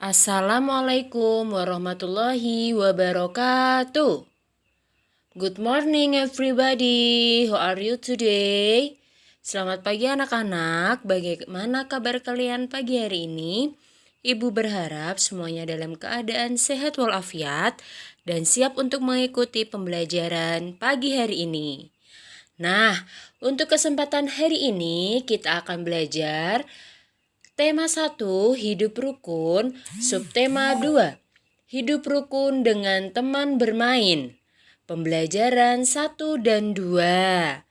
Assalamualaikum warahmatullahi wabarakatuh. Good morning everybody. How are you today? Selamat pagi anak-anak. Bagaimana kabar kalian pagi hari ini? Ibu berharap semuanya dalam keadaan sehat walafiat dan siap untuk mengikuti pembelajaran pagi hari ini. Nah, untuk kesempatan hari ini kita akan belajar tema 1, hidup rukun, subtema 2, hidup rukun dengan teman bermain. Pembelajaran 1 dan 2.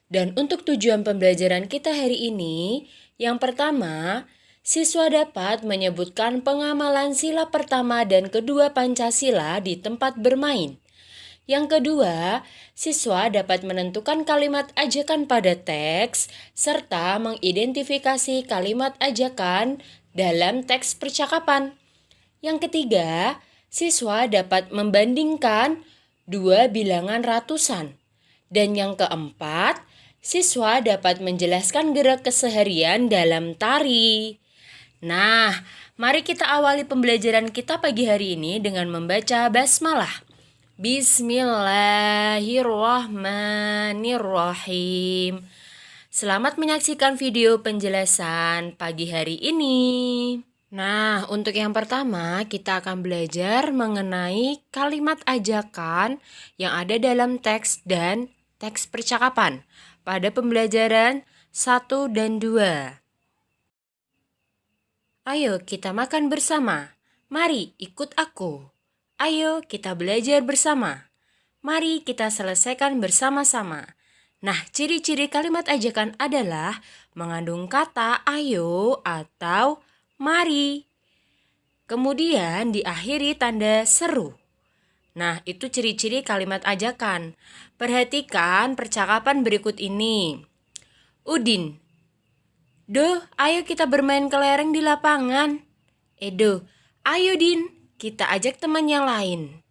Dan untuk tujuan pembelajaran kita hari ini, yang pertama, siswa dapat menyebutkan pengamalan sila pertama dan kedua Pancasila di tempat bermain. Yang kedua, siswa dapat menentukan kalimat ajakan pada teks serta mengidentifikasi kalimat ajakan dalam teks percakapan. Yang ketiga, siswa dapat membandingkan dua bilangan ratusan. Dan yang keempat, siswa dapat menjelaskan gerak keseharian dalam tari. Nah, mari kita awali pembelajaran kita pagi hari ini dengan membaca basmalah. Bismillahirrahmanirrahim. Selamat menyaksikan video penjelasan pagi hari ini. Nah, untuk yang pertama kita akan belajar mengenai kalimat ajakan yang ada dalam teks dan teks percakapan pada pembelajaran 1 dan 2. Ayo kita makan bersama. Mari ikut aku. Ayo kita belajar bersama. Mari kita selesaikan bersama-sama. Nah, ciri-ciri kalimat ajakan adalah mengandung kata ayo atau mari. Kemudian diakhiri tanda seru. Nah, itu ciri-ciri kalimat ajakan. Perhatikan percakapan berikut ini. Udin, "Do, ayo kita bermain kelereng di lapangan." Edo, "Ayo Din, kita ajak teman yang lain."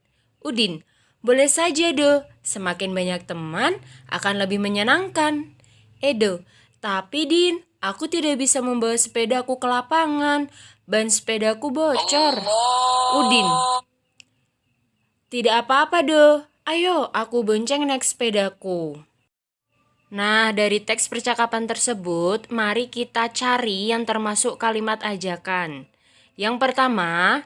Udin, "Boleh saja Do, semakin banyak teman akan lebih menyenangkan." Edo, "Tapi Din, aku tidak bisa membawa sepedaku ke lapangan, ban sepedaku bocor." Udin, "Tidak apa-apa Do, ayo aku bonceng naik sepedaku." Nah, dari teks percakapan tersebut, mari kita cari yang termasuk kalimat ajakan. Yang pertama,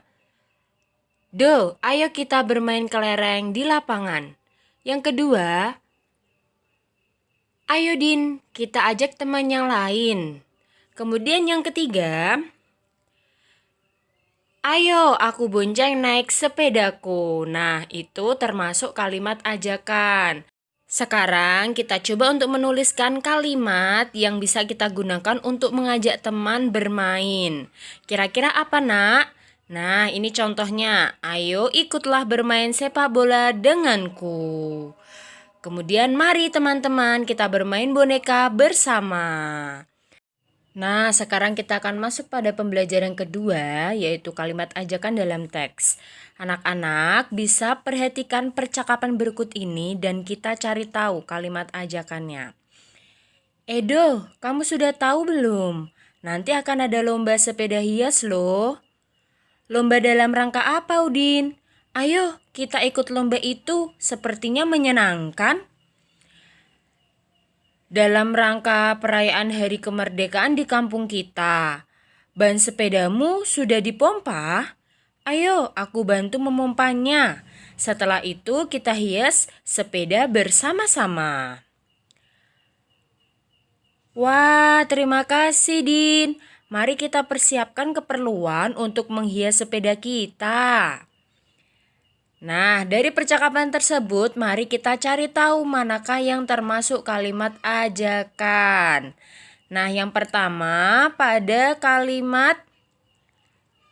Do, ayo kita bermain kelereng di lapangan. Yang kedua, ayo Din, kita ajak teman yang lain. Kemudian yang ketiga, ayo aku bonceng naik sepedaku. Nah, itu termasuk kalimat ajakan. Sekarang kita coba untuk menuliskan kalimat yang bisa kita gunakan untuk mengajak teman bermain. Kira-kira apa, Nak? Nah, ini contohnya. Ayo ikutlah bermain sepak bola denganku. Kemudian mari teman-teman kita bermain boneka bersama. Nah, sekarang kita akan masuk pada pembelajaran kedua, yaitu kalimat ajakan dalam teks. Anak-anak bisa perhatikan percakapan berikut ini dan kita cari tahu kalimat ajakannya. Edo, kamu sudah tahu belum? Nanti akan ada lomba sepeda hias loh. Lomba dalam rangka apa, Udin? Ayo, kita ikut lomba itu, sepertinya menyenangkan. Dalam rangka perayaan hari kemerdekaan di kampung kita. Ban sepedamu sudah dipompa? Ayo, aku bantu memompanya. Setelah itu kita hias sepeda bersama-sama. Wah, terima kasih Din. Mari kita persiapkan keperluan untuk menghias sepeda kita. Nah, dari percakapan tersebut, mari kita cari tahu manakah yang termasuk kalimat ajakan. Nah, yang pertama pada kalimat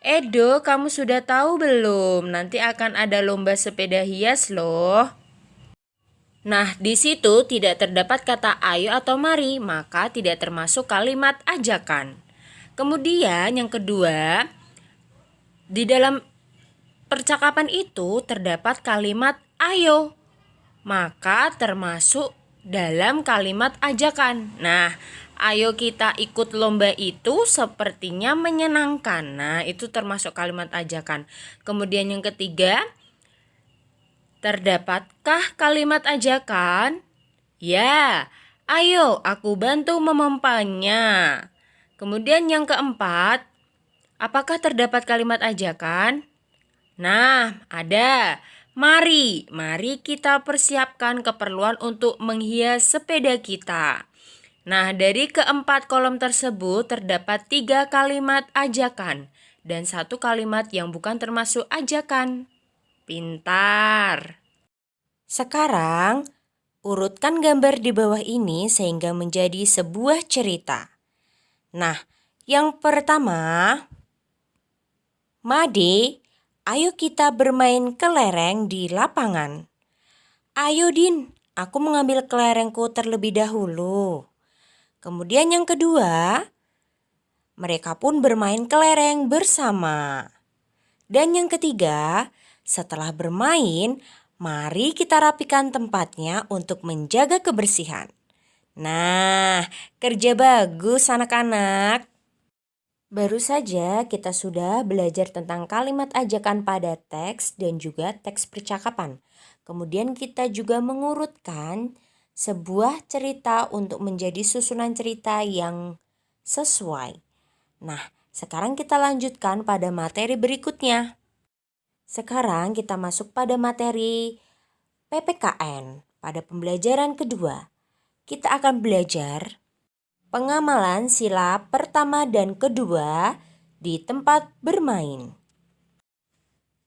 Edo, kamu sudah tahu belum? Nanti akan ada lomba sepeda hias loh. Nah, di situ tidak terdapat kata ayo atau mari, maka tidak termasuk kalimat ajakan. Kemudian yang kedua, di dalam percakapan itu terdapat kalimat ayo, maka termasuk dalam kalimat ajakan. Nah, ayo kita ikut lomba itu sepertinya menyenangkan. Nah, itu termasuk kalimat ajakan. Kemudian yang ketiga, terdapatkah kalimat ajakan? Ya, ayo aku bantu memompanya. Kemudian yang keempat, apakah terdapat kalimat ajakan? Nah, ada. Mari kita persiapkan keperluan untuk menghias sepeda kita. Nah, dari keempat kolom tersebut terdapat 3 kalimat ajakan dan 1 kalimat yang bukan termasuk ajakan. Pintar. Sekarang, urutkan gambar di bawah ini sehingga menjadi sebuah cerita. Nah, yang pertama, Made, ayo kita bermain kelereng di lapangan. Ayo Din, aku mengambil kelerengku terlebih dahulu. Kemudian yang kedua, mereka pun bermain kelereng bersama. Dan yang ketiga, setelah bermain, mari kita rapikan tempatnya untuk menjaga kebersihan. Nah, kerja bagus anak-anak. Baru saja kita sudah belajar tentang kalimat ajakan pada teks dan juga teks percakapan. Kemudian kita juga mengurutkan sebuah cerita untuk menjadi susunan cerita yang sesuai. Nah, sekarang kita lanjutkan pada materi berikutnya. Sekarang kita masuk pada materi PPKN. Pada pembelajaran kedua, kita akan belajar pengamalan sila pertama dan kedua di tempat bermain.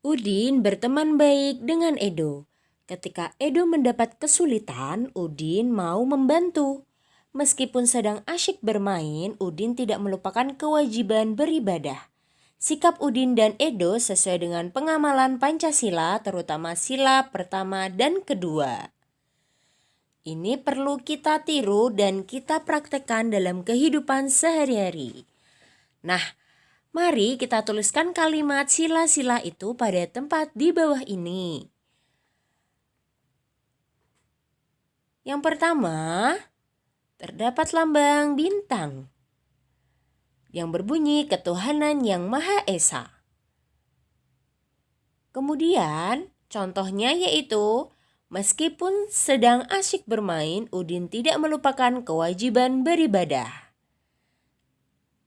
Udin berteman baik dengan Edo. Ketika Edo mendapat kesulitan, Udin mau membantu. Meskipun sedang asyik bermain, Udin tidak melupakan kewajiban beribadah. Sikap Udin dan Edo sesuai dengan pengamalan Pancasila, terutama sila pertama dan kedua. Ini perlu kita tiru dan kita praktekkan dalam kehidupan sehari-hari. Nah, mari kita tuliskan kalimat sila-sila itu pada tempat di bawah ini. Yang pertama, terdapat lambang bintang yang berbunyi ketuhanan yang Maha Esa. Kemudian, contohnya yaitu meskipun sedang asyik bermain, Udin tidak melupakan kewajiban beribadah.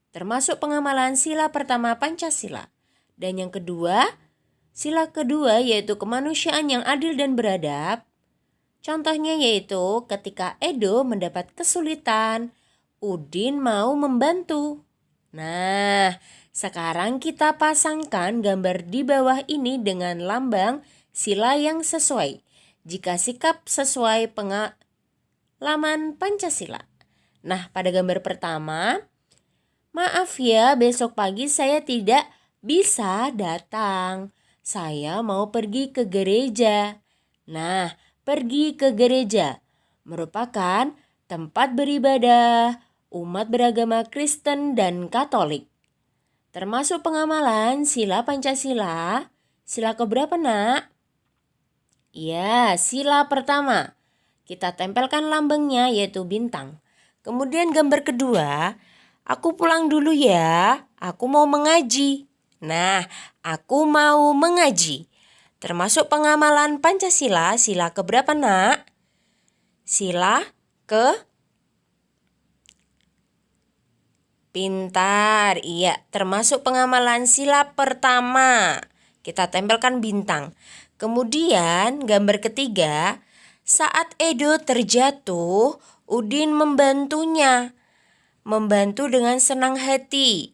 Termasuk pengamalan sila pertama Pancasila. Dan yang kedua, sila kedua yaitu kemanusiaan yang adil dan beradab. Contohnya yaitu ketika Edo mendapat kesulitan, Udin mau membantu. Nah, sekarang kita pasangkan gambar di bawah ini dengan lambang sila yang sesuai. Jika sikap sesuai pengalaman Pancasila. Nah, pada gambar pertama, maaf ya, besok pagi saya tidak bisa datang. Saya mau pergi ke gereja. Nah, pergi ke gereja merupakan tempat beribadah umat beragama Kristen dan Katolik. Termasuk pengamalan sila Pancasila. Sila keberapa, Nak? Ya, sila pertama. Kita tempelkan lambangnya yaitu bintang. Kemudian gambar kedua, aku pulang dulu ya, aku mau mengaji. Nah, aku mau mengaji. Termasuk pengamalan Pancasila, sila keberapa, Nak? Sila ke pintar. Iya, termasuk pengamalan sila pertama. Kita tempelkan bintang. Kemudian gambar ketiga, saat Edo terjatuh, Udin membantunya. Membantu dengan senang hati.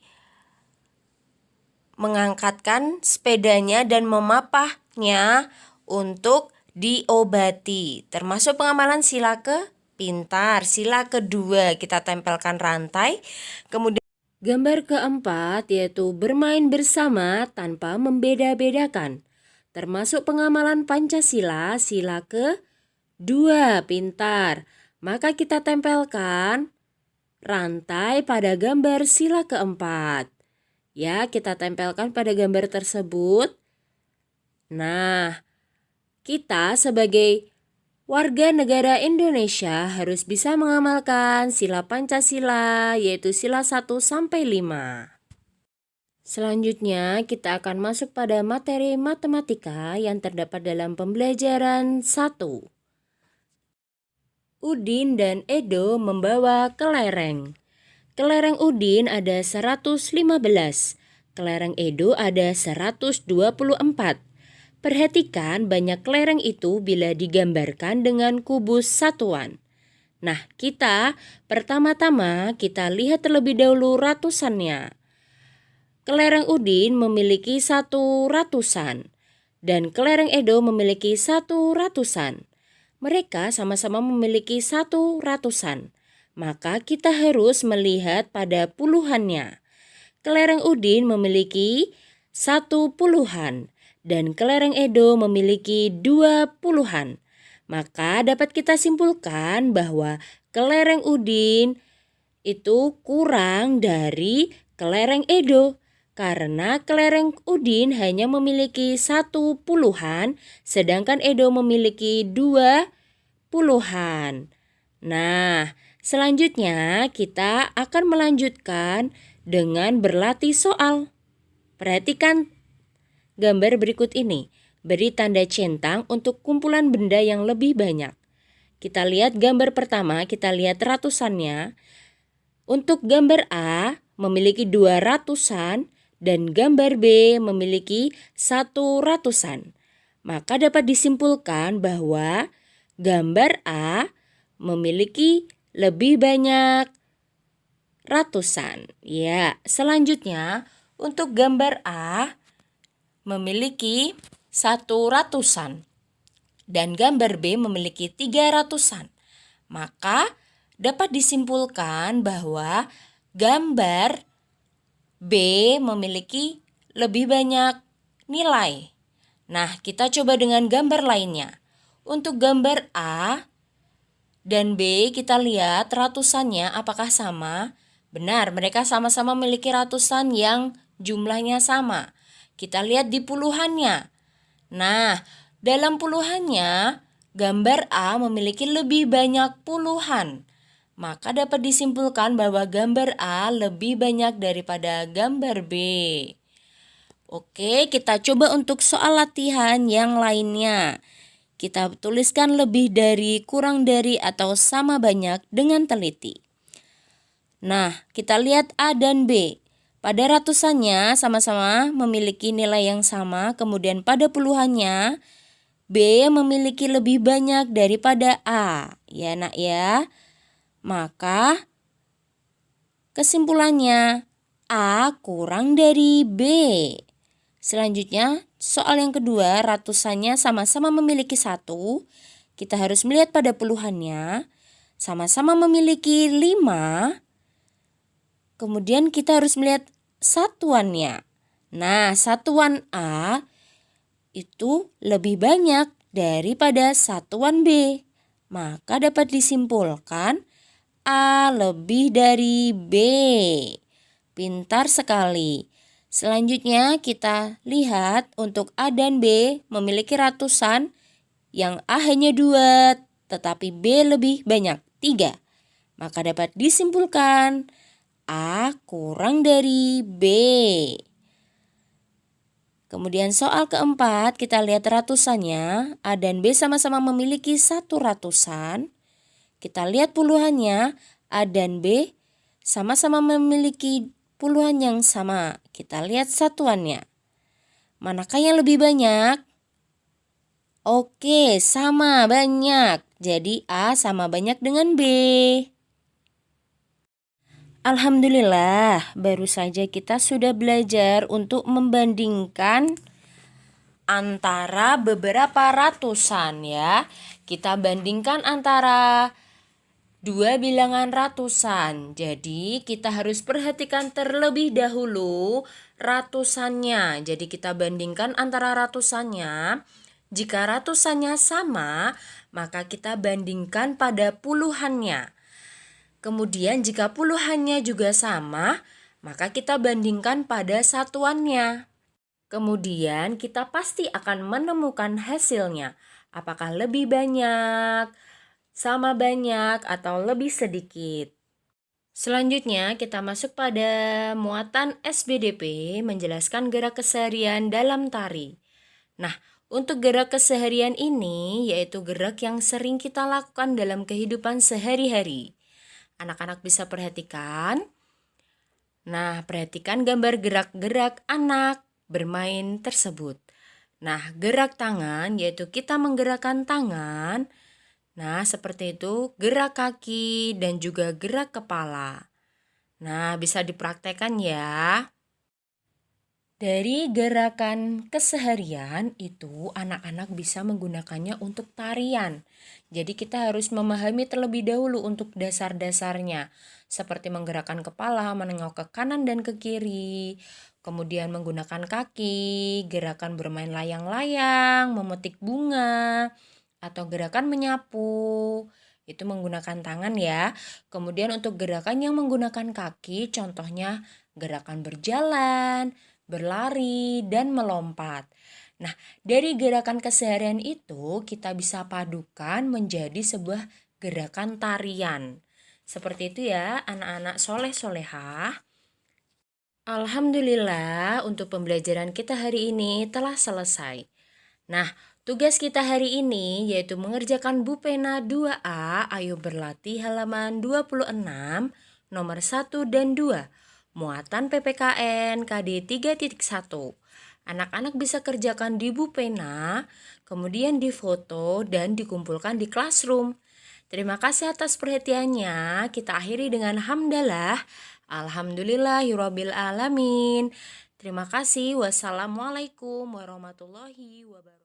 Mengangkatkan sepedanya dan memapahnya untuk diobati. Termasuk pengamalan sila ke pintar. Sila kedua kita tempelkan rantai. Kemudian gambar keempat yaitu bermain bersama tanpa membeda-bedakan. Termasuk pengamalan Pancasila, sila ke-2, pintar. Maka kita tempelkan rantai pada gambar sila keempat. Ya, kita tempelkan pada gambar tersebut. Nah, kita sebagai Warga negara Indonesia harus bisa mengamalkan sila Pancasila, yaitu sila 1 sampai 5. Selanjutnya, kita akan masuk pada materi matematika yang terdapat dalam pembelajaran 1. Udin dan Edo membawa kelereng. Kelereng Udin ada 115, kelereng Edo ada 124. Perhatikan banyak kelereng itu bila digambarkan dengan kubus satuan. Nah, pertama-tama kita lihat terlebih dahulu ratusannya. Kelereng Udin memiliki 100-an dan kelereng Edo memiliki 100-an. Mereka sama-sama memiliki 100-an. Maka kita harus melihat pada puluhannya. Kelereng Udin memiliki 10-an dan kelereng Edo memiliki 20-an. Maka dapat kita simpulkan bahwa kelereng Udin itu kurang dari kelereng Edo. Karena kelereng Udin hanya memiliki 10-an, sedangkan Edo memiliki 20-an. Nah, selanjutnya kita akan melanjutkan dengan berlatih soal. Perhatikan gambar berikut ini. Beri tanda centang untuk kumpulan benda yang lebih banyak. Kita lihat gambar pertama, kita lihat ratusannya. Untuk gambar A memiliki 200-an dan gambar B memiliki 100-an. Maka dapat disimpulkan bahwa gambar A memiliki lebih banyak ratusan. Ya, selanjutnya untuk gambar A memiliki 100-an dan gambar B memiliki 300-an. Maka dapat disimpulkan bahwa gambar B memiliki lebih banyak nilai. Nah, kita coba dengan gambar lainnya. Untuk gambar A dan B kita lihat ratusannya apakah sama? Benar, mereka sama-sama memiliki ratusan yang jumlahnya sama. Kita lihat di puluhannya. Nah, dalam puluhannya, gambar A memiliki lebih banyak puluhan. Maka dapat disimpulkan bahwa gambar A lebih banyak daripada gambar B. Oke, kita coba untuk soal latihan yang lainnya. Kita tuliskan lebih dari, kurang dari, atau sama banyak dengan teliti. Nah, kita lihat A dan B. Pada ratusannya sama-sama memiliki nilai yang sama, kemudian pada puluhannya B memiliki lebih banyak daripada A. Ya nak ya. Maka kesimpulannya A kurang dari B. Selanjutnya soal yang kedua, ratusannya sama-sama memiliki 1. Kita harus melihat pada puluhannya. Sama-sama memiliki 5. Kemudian kita harus melihat satuannya. Nah, satuan A itu lebih banyak daripada satuan B. Maka dapat disimpulkan A lebih dari B. Pintar sekali. Selanjutnya kita lihat untuk A dan B memiliki ratusan, yang A hanya 2, tetapi B lebih banyak 3. Maka dapat disimpulkan A kurang dari B. Kemudian soal keempat, kita lihat ratusannya. A dan B sama-sama memiliki 100-an. Kita lihat puluhannya. A dan B sama-sama memiliki puluhan yang sama. Kita lihat satuannya. Manakah yang lebih banyak? Oke, sama banyak. Jadi A sama banyak dengan B. Alhamdulillah, baru saja kita sudah belajar untuk membandingkan antara beberapa ratusan ya. Kita bandingkan antara dua bilangan ratusan. Jadi kita harus perhatikan terlebih dahulu ratusannya. Jadi kita bandingkan antara ratusannya. Jika ratusannya sama, maka kita bandingkan pada puluhannya. Kemudian jika puluhannya juga sama, maka kita bandingkan pada satuannya. Kemudian kita pasti akan menemukan hasilnya. Apakah lebih banyak, sama banyak, atau lebih sedikit? Selanjutnya kita masuk pada muatan SBDP menjelaskan gerak keseharian dalam tari. Nah, untuk gerak keseharian ini yaitu gerak yang sering kita lakukan dalam kehidupan sehari-hari. Anak-anak bisa perhatikan. Nah, perhatikan gambar gerak-gerak anak bermain tersebut. Nah, gerak tangan yaitu kita menggerakkan tangan. Nah, seperti itu gerak kaki dan juga gerak kepala. Nah, bisa dipraktekkan ya. Dari gerakan keseharian itu anak-anak bisa menggunakannya untuk tarian. Jadi kita harus memahami terlebih dahulu untuk dasar-dasarnya. Seperti menggerakkan kepala, menengok ke kanan dan ke kiri. Kemudian menggunakan kaki, gerakan bermain layang-layang, memetik bunga, atau gerakan menyapu. Itu menggunakan tangan ya. Kemudian untuk gerakan yang menggunakan kaki, contohnya gerakan berjalan, berlari, dan melompat. Nah, dari gerakan keseharian itu kita bisa padukan menjadi sebuah gerakan tarian. Seperti itu ya anak-anak soleh-solehah. Alhamdulillah untuk pembelajaran kita hari ini telah selesai. Nah, tugas kita hari ini yaitu mengerjakan Bupena 2A, ayo berlatih halaman 26, nomor 1 dan 2, muatan PPKN KD 3.1. Anak-anak bisa kerjakan di Bupena, kemudian difoto dan dikumpulkan di classroom. Terima kasih atas perhatiannya. Kita akhiri dengan hamdalah. Alhamdulillahirabbil alamin. Terima kasih. Wassalamualaikum warahmatullahi wabarakatuh.